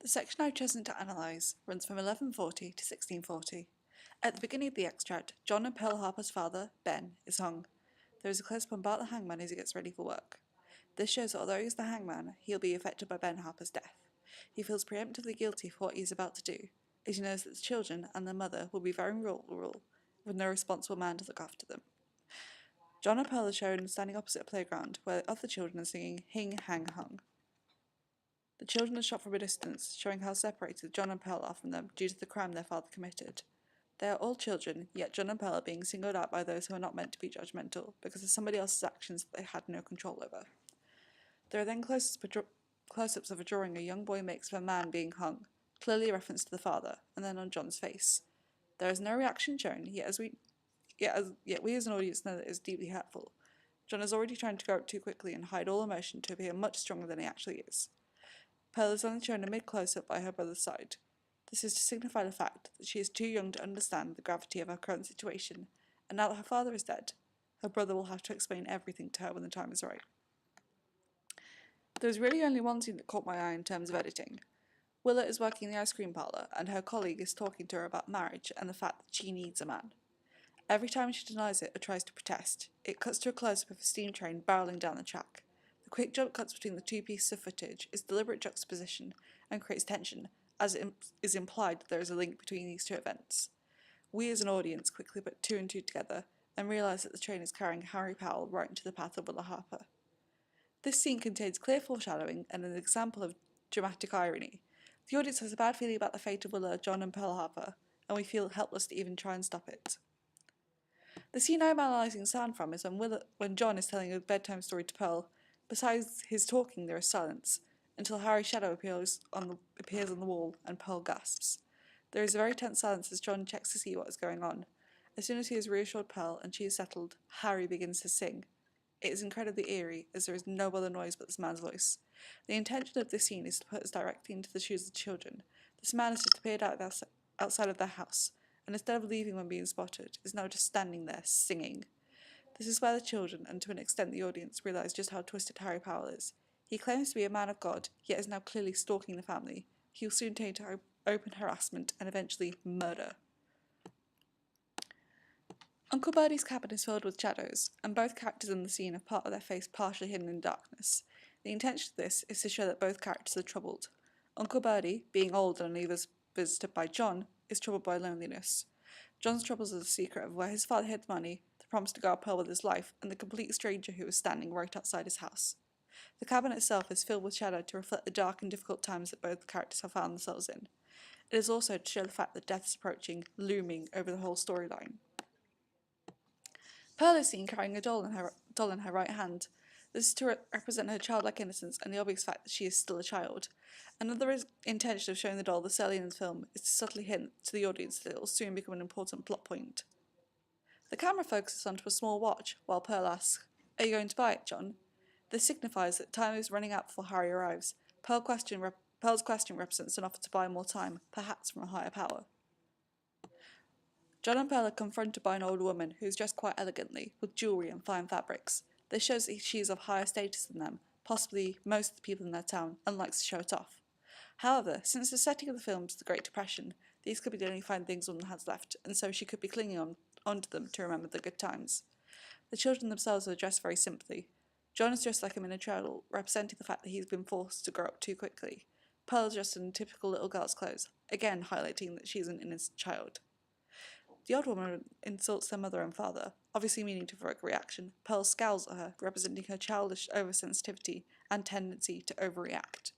The section I've chosen to analyse runs from 1140 to 1640. At the beginning of the extract, John and Pearl Harper's father, Ben, is hung. There is a close-up on Bart the hangman as he gets ready for work. This shows that although he is the hangman, he'll be affected by Ben Harper's death. He feels preemptively guilty for what he is about to do, as he knows that the children and their mother will be very rural, with no responsible man to look after them. John and Pearl are shown standing opposite a playground, where other children are singing Hing Hang Hung. The children are shot from a distance, showing how separated John and Pearl are from them due to the crime their father committed. They are all children, yet John and Pearl are being singled out by those who are not meant to be judgmental because of somebody else's actions that they had no control over. There are then close-ups of a drawing a young boy makes of a man being hung, clearly a reference to the father, and then on John's face. There is no reaction shown, yet we as an audience know that it is deeply hurtful. John is already trying to grow up too quickly and hide all emotion to appear much stronger than he actually is. Pearl is only shown a mid-close-up by her brother's side. This is to signify the fact that she is too young to understand the gravity of her current situation, and now that her father is dead, her brother will have to explain everything to her when the time is right. There is really only one scene that caught my eye in terms of editing. Willa is working in the ice cream parlour, and her colleague is talking to her about marriage and the fact that she needs a man. Every time she denies it or tries to protest, it cuts to a close-up of a steam train barrelling down the track. The quick jump cuts between the two pieces of footage is deliberate juxtaposition and creates tension, as it is implied that there is a link between these two events. We as an audience quickly put two and two together and realise that the train is carrying Harry Powell right into the path of Willa Harper. This scene contains clear foreshadowing and an example of dramatic irony. The audience has a bad feeling about the fate of Willa, John and Pearl Harper, and we feel helpless to even try and stop it. The scene I'm analysing sound from is when John is telling a bedtime story to Pearl. Besides his talking, there is silence, until Harry's shadow appears on the wall and Pearl gasps. There is a very tense silence as John checks to see what is going on. As soon as he has reassured Pearl and she is settled, Harry begins to sing. It is incredibly eerie, as there is no other noise but this man's voice. The intention of this scene is to put us directly into the shoes of the children. This man has just appeared outside of their house, and instead of leaving when being spotted, is now just standing there, singing. This is where the children, and to an extent the audience, realise just how twisted Harry Powell is. He claims to be a man of God, yet is now clearly stalking the family. He will soon turn to open harassment and eventually murder. Uncle Birdie's cabin is filled with shadows, and both characters in the scene have part of their face partially hidden in darkness. The intention of this is to show that both characters are troubled. Uncle Birdie, being old and only visited by John, is troubled by loneliness. John's troubles are the secret of where his father hid the money, the promise to guard Pearl with his life, and the complete stranger who is standing right outside his house. The cabin itself is filled with shadow to reflect the dark and difficult times that both characters have found themselves in. It is also to show the fact that death is approaching, looming over the whole storyline. Pearl is seen carrying a doll in her right hand. This is to represent her childlike innocence and the obvious fact that she is still a child. Another intention of showing the doll this early in the film is to subtly hint to the audience that it will soon become an important plot point. The camera focuses onto a small watch, while Pearl asks, "Are you going to buy it, John?" This signifies that time is running out before Harry arrives. Pearl's question represents an offer to buy more time, perhaps from a higher power. John and Pearl are confronted by an older woman who is dressed quite elegantly, with jewellery and fine fabrics. This shows that she is of higher status than them, possibly most of the people in their town, and likes to show it off. However, since the setting of the film is the Great Depression, these could be the only fine things one has left, and so she could be clinging onto them to remember the good times. The children themselves are dressed very simply. John is dressed like a miniature, representing the fact that he's been forced to grow up too quickly. Pearl is dressed in typical little girl's clothes, again highlighting that she is an innocent child. The old woman insults their mother and father, obviously meaning to provoke a reaction. Pearl scowls at her, representing her childish oversensitivity and tendency to overreact.